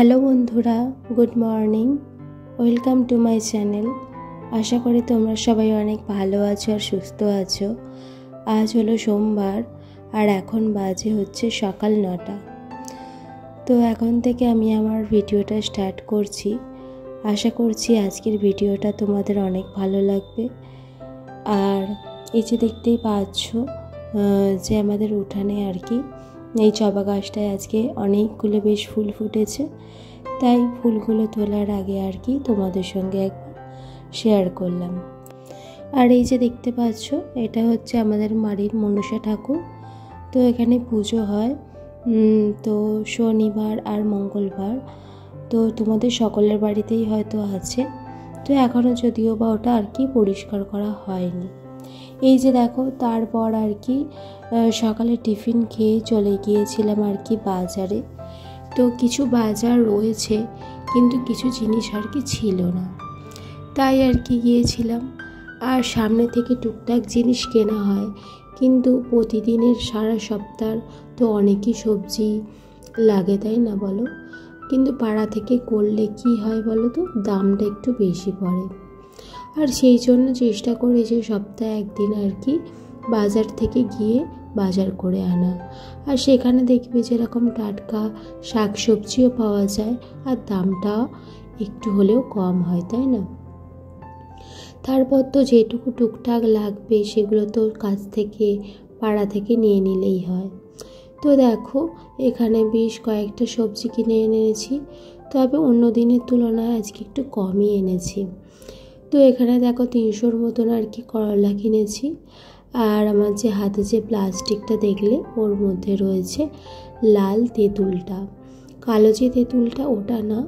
Hello বন্ধুরা, good morning. Welcome to my channel. আশা করি তোমরা সবাই অনেক ভালো আছো আর সুস্থ আছো। আজ হলো সোমবার আর এখন বাজে হচ্ছে সকাল 9টা। তো এখন থেকে আমি আমার ভিডিওটা স্টার্ট করছি। আশা করছি আজকের ভিডিওটা তোমাদের অনেক ভালো লাগবে। আর এই যে দেখতেই পাচ্ছ যে আমাদের উঠানে আর কি এই জবা গাছটায় আজকে অনেকগুলো বেশ ফুল ফুটেছে, তাই ফুলগুলো তোলার আগে আর কি তোমাদের সঙ্গে একবার শেয়ার করলাম। আর এই যে দেখতে পাচ্ছ এটা হচ্ছে আমাদের বাড়ির মনসা ঠাকুর। তো এখানে পুজো হয় তো শনিবার আর মঙ্গলবার। তো তোমাদের সকলের বাড়িতেই হয়তো আছে, তো এখনও যদিও বা ওটা আর কি পরিষ্কার করা হয়নি। এই যে দেখো, তারপর আর কি সকালে টিফিন খেয়ে চলে গিয়েছিলাম আর কি বাজারে। তো কিছু বাজার রয়েছে কিন্তু কিছু জিনিস আর কি ছিল না, তাই আর কি গিয়েছিলাম। আর সামনে থেকে টুকটাক জিনিস কেনা হয়, কিন্তু প্রতিদিনের সারা সপ্তাহ তো অনেকই সবজি লাগে, তাই না বলো? কিন্তু পাড়া থেকে করলে কি হয় বলো তো, দামটা একটু বেশি পড়ে। আর সেই জন্য চেষ্টা করি যে সপ্তাহে একদিন আর কি বাজার থেকে গিয়ে বাজার করে আনা। আর সেখানে দেখবে যেরকম টাটকা শাক সবজিও পাওয়া যায় আর দামটাও একটু হলেও কম হয়, তাই না? তারপর তো যেটুকু টুকটাক লাগবে সেগুলো তো কাছ থেকে পাড়া থেকে নিয়ে নিলেই হয়। তো দেখো, এখানে বেশ কয়েকটা সবজি কিনে এনেছি, তবে অন্য দিনের তুলনায় আজকে একটু কমই এনেছি। তো এখানে দেখো 300-র মতন আর কি করলা কিনেছি। আর আমার যে হাতে যে প্লাস্টিকটা দেখলে ওর মধ্যে রয়েছে লাল তেঁতুলটা। কালো যে তেঁতুলটা ওটা না,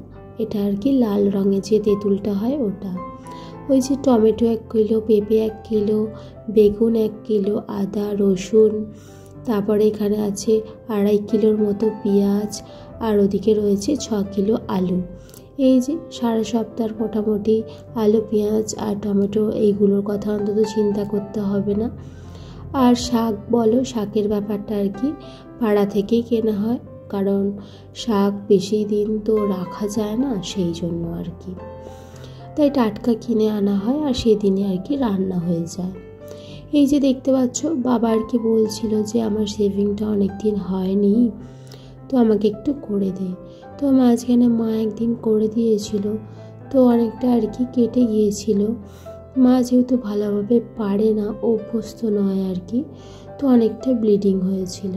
এটা আর কি লাল রঙের যে তেঁতুলটা হয় ওটা। ওই যে টমেটো 1 কিলো, পেঁপে 1 কিলো, বেগুন 1 কিলো, আদা রসুন, তারপরে এখানে আছে 2.5 কিলোর মতো পেঁয়াজ, আর ওদিকে রয়েছে 6 কিলো আলু। এই যে সারা সপ্তাহ মোটামুটি আলু পেঁয়াজ আর টমেটো এইগুলোর কথা অন্তত চিন্তা করতে হবে না। আর শাক বলো, শাকের ব্যাপারটা আর কি পাড়া থেকেই কেনা হয়, কারণ শাক বেশি দিন তো রাখা যায় না, সেই জন্য আর কি। তাই টাটকা কিনে আনা হয় আর সেদিনে আর কি রান্না হয়ে যায়। এই যে দেখতে পাচ্ছ, বাবা আর কি বলছিল যে আমার শেভিংটা অনেক দিন হয়নি, তো আমাকে একটু করে দে। তো মাঝখানে মা একদিন করে দিয়েছিল, তো অনেকটা আর কি কেটে গিয়েছিল। মা যেহেতু ভালোভাবে পারে না, অভ্যস্ত নয় আর কি, তো অনেকটা ব্লিডিং হয়েছিল।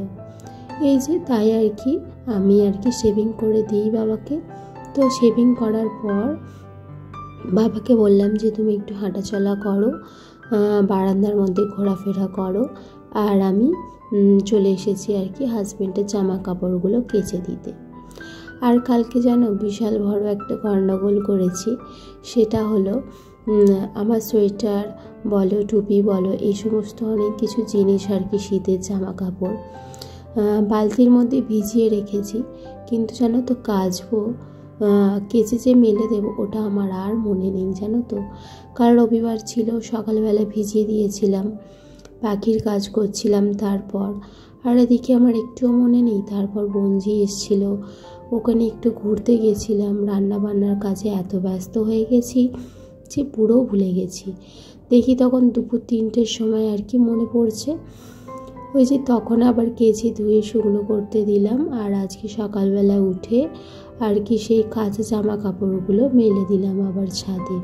এই যে তাই আর কি আমি আর কি শেভিং করে দিই বাবাকে। তো শেভিং করার পর বাবাকে বললাম যে তুমি একটু হাঁটাচলা করো, বারান্দার মধ্যে ঘোরাফেরা করো। আর আমি চলে এসেছি আর কি হাজব্যান্ডের জামা কাপড়গুলো কেচে দিতে। আর কালকে জানো বিশাল বড় একটা গন্ডগোল করেছি। সেটা হলো আমার সোয়েটার বলো, টুপি বলো, এই সমস্ত অনেক কিছু জিনিস আর কি শীতের জামা কাপড় বালতির মধ্যে ভিজিয়ে রেখেছি, কিন্তু জানো তো কাচবো, কেচে যে মেলে দেবো ওটা আমার আর মনে নেই জানো তো। কারণ রবিবার ছিল, সকালবেলা ভিজিয়ে দিয়েছিলাম, পাখির কাজ করছিলাম। তারপর আর এদিকে আমার একটুও মনে নেই। তারপর বঞ্জি এসেছিল, ওখানে একটু ঘুরতে গেছিলাম, রান্না বান্নার কাজে এত ব্যস্ত হয়ে গেছি যে পুরো ভুলে গেছি। দেখি তখন দুপুর 3টের সময় আর কি মনে পড়ছে। ওই যে তখন আবার কেচে ধুয়ে শুকনো করতে দিলাম। আর আজকে সকালবেলা উঠে আর কি সেই কাঁচা জামা কাপড়গুলো মেলে দিলাম আবার ছাদে।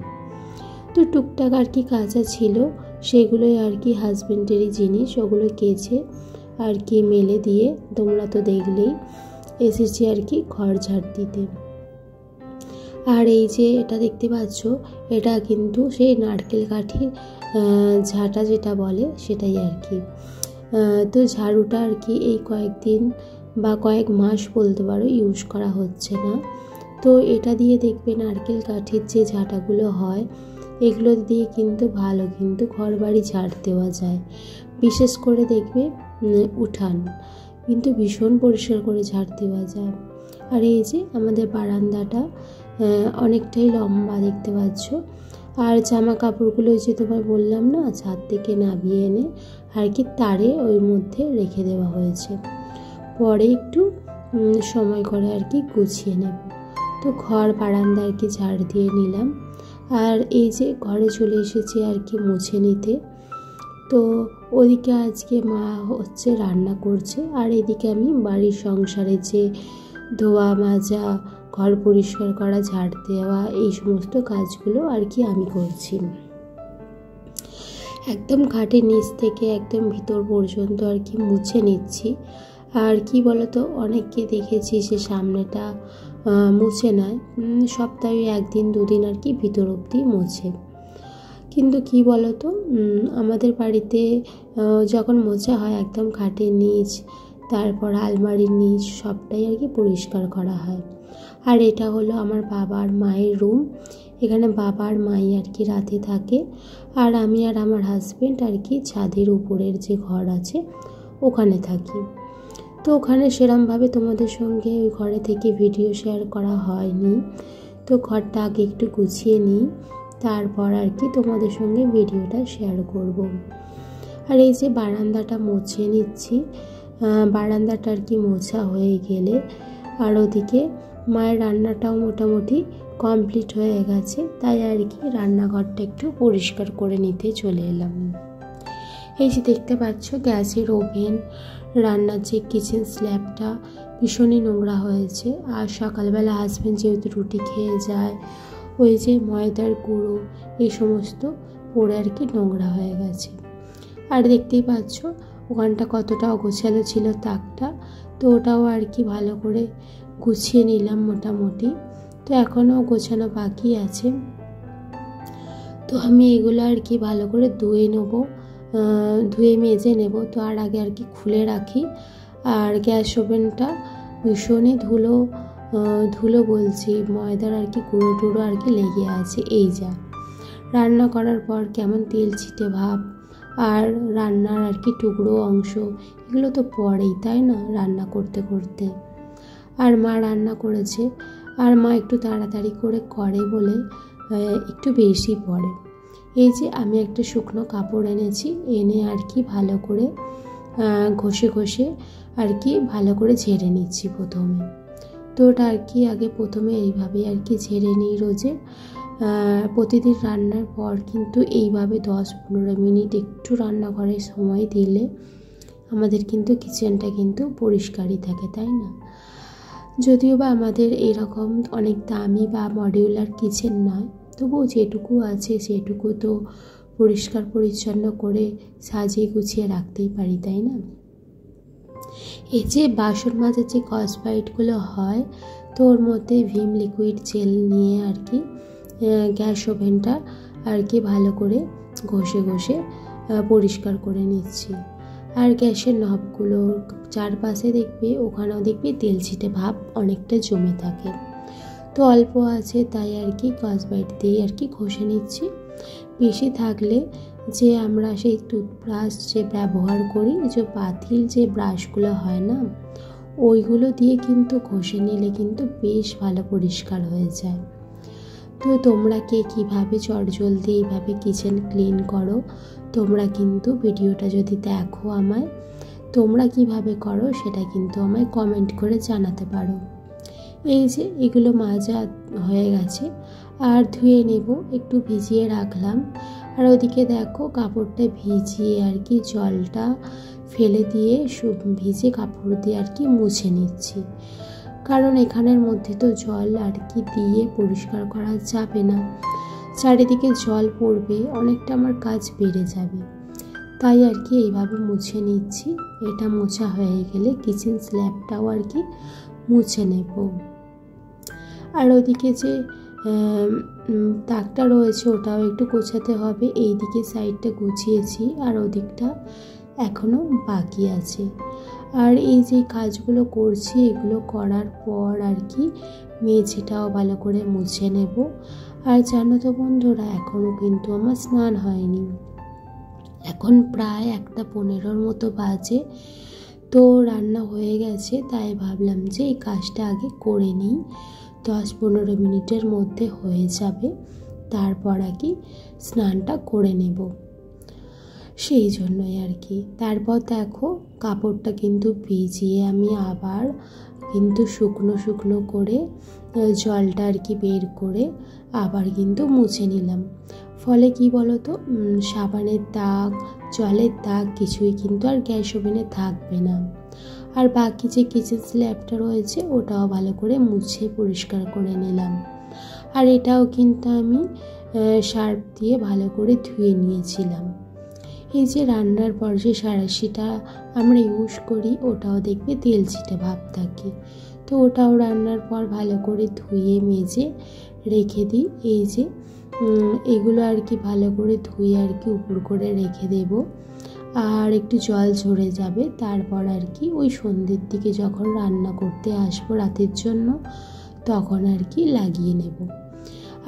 তো টুকটাক আর কি কাঁচা ছিল, সেগুলোই আর কি হাজব্যান্ডেরই জিনিস, ওগুলো কেচে আর কি মেলে দিয়ে তোমরা তো দেখলেই এসেছি আর কি ঘর ঝাড় দিতে। আর এই যে এটা দেখতে পাচ্ছ, এটা কিন্তু সেই নারকেল কাঠির ঝাঁটা যেটা বলে সেটাই আর কি। তো ঝাড়ুটা আর কি এই কয়েকদিন বা কয়েক মাস বলতে পারো ইউজ করা হচ্ছে না। তো এটা দিয়ে দেখবে নারকেল কাঠির যে ঝাঁটাগুলো হয় এগুলো দিয়ে কিন্তু ভালো কিন্তু ঘর বাড়ি ঝাড় দেওয়া যায়। বিশেষ করে দেখবে উঠান কিন্তু ভীষণ পরিষ্কার করে ঝাড় দেওয়া যায়। আর এই যে আমাদের বারান্দাটা অনেকটাই লম্বা দেখতে পাচ্ছ। আর জামা কাপড়গুলো যে তোমায় বললাম না, ছাদ থেকে নামিয়ে এনে আর কি তারে ওই মধ্যে রেখে দেওয়া হয়েছে, পরে একটু সময় করে আর কি গুছিয়ে নেব। তো ঘর বারান্দা আর কি ঝাড় দিয়ে নিলাম। আর এই যে ঘরে চলে এসেছি আর কি মুছে নিতে। তো ওদিকে আজকে মা হচ্ছে রান্না করছে, আর এদিকে আমি বাড়ির সংসারে যে ধোয়া মাজা, ঘর পরিষ্কার করা, ঝাড় দেওয়া, এই সমস্ত কাজগুলো আর কি আমি করছি। একদম খাটের নিচ থেকে একদম ভিতর পর্যন্ত আর কি মুছে নিচ্ছি। আর কি বলতো, অনেককে দেখেছি যে সামনেটা মুছে নেয়, সপ্তাহে 1 দিন 2 দিন আর কি ভিতর অবধি মোছে। কিন্তু কি বলতো, আমাদের বাড়িতে যখন মোছা হয় একদম খাটের নিচ, তারপর আলমারির নিচ সবটাই আর কি পরিষ্কার করা হয়। আর এটা হলো আমার বাবার মায়ের রুম। এখানে বাবার মাই আর কি রাতে থাকে, আর আমি আর আমার হাজব্যান্ড আর কি ছাদের উপরের যে ঘর আছে ওখানে থাকি। তো ওখানে সেরমভাবে তোমাদের সঙ্গে ওই ঘরে থেকে ভিডিও শেয়ার করা হয়নি। তো ঘরটা আগে একটু গুছিয়ে নিই, তারপর আর কি তোমাদের সঙ্গে ভিডিওটা শেয়ার করব। আর এই যে বারান্দাটা মুছে নিচ্ছি। বারান্দাটা আর কি মোছা হয়ে গেলে, আর ওদিকে মায়ের রান্নাটাও মোটামুটি কমপ্লিট হয়ে গেছে, তাই আর কি রান্নাঘরটা একটু পরিষ্কার করে নিতে চলে এলাম। এই যে দেখতে পাচ্ছ গ্যাসের ওভেন, রান্নার যে কিচেন স্ল্যাবটা ভীষণই নোংরা হয়েছে। আর সকালবেলা হাজব্যান্ড যেহেতু রুটি খেয়ে যায়, ওই যে ময়দার গুঁড়ো এই সমস্ত পড়ে আর কি নোংরা হয়ে গেছে। আর দেখতেই পাচ্ছ ওখানটা কতটা অগোছালো ছিল তাকটা, তো ওটাও আর কি ভালো করে গুছিয়ে নিলাম মোটামুটি। তো এখনও গোছানো বাকি আছে, তো আমি এগুলো আর কি ভালো করে ধুয়ে মেজে নেব। তো আর আগে আর কি খুলে রাখি। আর গ্যাস ওভেনটা ভীষণই ধুলো বলছি, ময়দার আর কি গুঁড়ো টুড়ো আর কি লেগে আছে। এই যা রান্না করার পর কেমন তেল ছিটে ভাব, আর রান্নার আর কি টুকরো অংশ, এগুলো তো পড়েই, তাই না, রান্না করতে করতে। আর মা রান্না করেছে, আর মা একটু তাড়াতাড়ি করে বলে একটু বেশি পড়ে। এই যে আমি একটা শুকনো কাপড় এনেছি, এনে আর কি ভালো করে ঘষে আর কি ভালো করে ঝেড়ে নিচ্ছি প্রথমে। তো ওটা আর কি আগে প্রথমে এইভাবে আর কি ঝেড়ে নিই রোজে। প্রতিদিন রান্নার পর কিন্তু এইভাবে 10-15 মিনিট একটু রান্নাঘরে সময় দিলে আমাদের কিন্তু কিচেনটা কিন্তু পরিষ্কারই থাকে, তাই না। যদিও বা আমাদের এরকম অনেক দামি বা মডিউলার কিচেন নয়, তবুও যেটুকু আছে সেটুকু তো পরিষ্কার পরিচ্ছন্ন করে সাজিয়ে গুছিয়ে রাখতেই পারি, তাই না। এই যে বাসন মাজার যে স্কচব্রাইটগুলো হয়, তো ওর মধ্যে ভিম লিকুইড জেল নিয়ে আর কি গ্যাস ওভেনটা আর কি ভালো করে ঘষে পরিষ্কার করে নিচ্ছি। আর গ্যাসের নবগুলোর চারপাশে দেখবে, ওখানেও দেখবে তেল ছিটে ভাব অনেকটা জমে থাকে। তো অল্প আছে তাই আর কি স্কচব্রাইট দিয়ে আর কি ঘষে নিচ্ছি। বেশি থাকলে যে আমরা সেই টুথব্রাশ যে ব্যবহার করি, যে পাতিল যে ব্রাশগুলো হয় না, ওইগুলো দিয়ে কিন্তু ঘষে নিলে কিন্তু বেশ ভালো পরিষ্কার হয়ে যায়। তো তোমরা কে কীভাবে চটজলদি এইভাবে কিচেন ক্লিন করো, তোমরা কিন্তু ভিডিওটা যদি দেখো আমায়, তোমরা কিভাবে করো সেটা কিন্তু আমায় কমেন্ট করে জানাতে পারো। এই যে এগুলো মাজা হয়ে গেছে, আর ধুয়ে নেব, একটু ভিজিয়ে রাখলাম। আর ওদিকে দেখো কাপড়টা ভিজিয়ে আর কি জলটা ফেলে দিয়ে ভিজে কাপড় দিয়ে আর কি মুছে নিচ্ছি। কারণ এখানের মধ্যে তো জল আর কি দিয়ে পরিষ্কার করা যাবে না, চারিদিকে জল পড়বে, অনেকটা আমার কাজ বেড়ে যাবে। তাই আর কি এইভাবে মুছে নিচ্ছি। এটা মোছা হয়ে গেলে কিচেন স্ল্যাবটাও আর কি মুছে নেব। আর ওদিকে যে তাকটা রয়েছে ওটাও একটু গোছাতে হবে। এই দিকে সাইডটা গুছিয়েছি, আর ওদিকটা এখনও বাকি আছে। আর এই যে কাজগুলো করছি, এগুলো করার পর আর কি মেঝেটাও ভালো করে মুছে নেব। আর জানো তো বন্ধুরা, এখনও কিন্তু আমার স্নান হয়নি। এখন প্রায় 1:15 মতো বাজে। তো রান্না হয়ে গেছে, তাই ভাবলাম যে এই কাজটা আগে করে নিই, 10-15 মিনিটের মধ্যে হয়ে যাবে। তারপর আর কি স্নানটা করে নেব। সেই জন্যই আর কি। তারপর দেখো কাপড়টা কিন্তু ভিজিয়ে আমি আবার কিন্তু শুকনো শুকনো করে জলটা আর কি বের করে আবার কিন্তু মুছে নিলাম। ফলে কি বলো তো, সাবানের দাগ, জলের দাগ কিছুই কিন্তু আর গ্যাস ওভেনে থাকবে না। আর বাকি যে কিচেন স্ল্যাবটা রয়েছে ওটাও ভালো করে মুছে পরিষ্কার করে নিলাম। আর এটাও কিন্তু আমি সার্ফ দিয়ে ভালো করে ধুয়ে নিয়েছিলাম। এই যে রান্নার পর যে সাঁড়াশিটা আমরা ইউজ করি ওটাও দেখবে তেল ছিটে ভাব থাকে, তো ওটাও রান্নার পর ভালো করে ধুয়ে মেজে রেখে দিই। এই যে এগুলো আর কি ভালো করে ধুয়ে আর কি উপর করে রেখে দেব। আর একটু জল ঝরে যাবে, তারপর আর কি ওই সন্ধ্যের দিকে যখন রান্না করতে আসবো রাতের জন্য তখন আর কি লাগিয়ে নেব।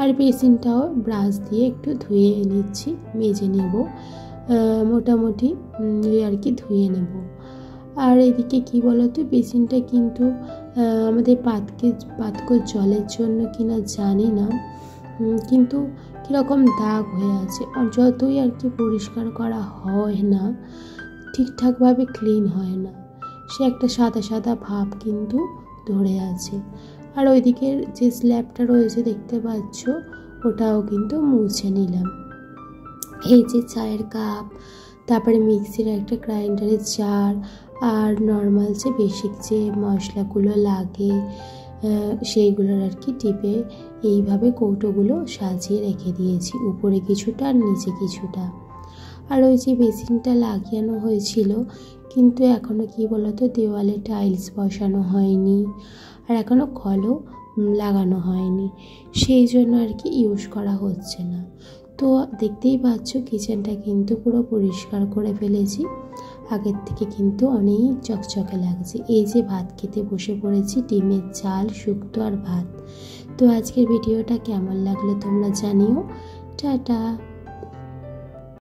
আর বেসিনটাও ব্রাশ দিয়ে একটু ধুয়ে নিচ্ছি, মেজে নেব, মোটামুটি আর কি ধুয়ে নেব। আর এদিকে কি বলতো, বেসিনটা কিন্তু আমাদের পাতকো জলের জন্য কিনা জানি না, কিন্তু কীরকম দাগ হয়ে আছে। আর যতই আর কি পরিষ্কার করা হয় না, ঠিকঠাকভাবে ক্লিন হয় না, সে একটা সাদা সাদা ভাব কিন্তু ধরে আছে। আর ওইদিকের যে স্ল্যাবটা রয়েছে দেখতে পাচ্ছ, ওটাও কিন্তু মুছে নিলাম। এই যে চায়ের কাপ, তারপরে মিক্সির একটা গ্রাইন্ডারের জার, আর নর্মাল যে বেসিক যে মশলাগুলো লাগে সেইগুলোর আর কি টিপে এইভাবে কৌটোগুলো সাজিয়ে রেখে দিয়েছি, উপরে কিছুটা আর নিচে কিছুটা। আর ওই যে বেসিনটা লাগিয়ানো হয়েছিল, কিন্তু এখনও কি বলতো দেওয়ালে টাইলস বসানো হয়নি, আর এখনও কলও লাগানো হয়নি, সেই জন্য আর কি ইউজ করা হচ্ছে না। তো দেখতেই পাচ্ছ কিচেনটা কিন্তু পুরো পরিষ্কার করে ফেলেছি, আগের থেকে কিন্তু অনেক চকচকে লাগছে। এই যে ভাত খেতে বসে পড়েছি, ডিমের ঝাল, শুক্তো আর ভাত। তো আজকের ভিডিওটা কেমন লাগলো তোমরা জানিও। টাটা।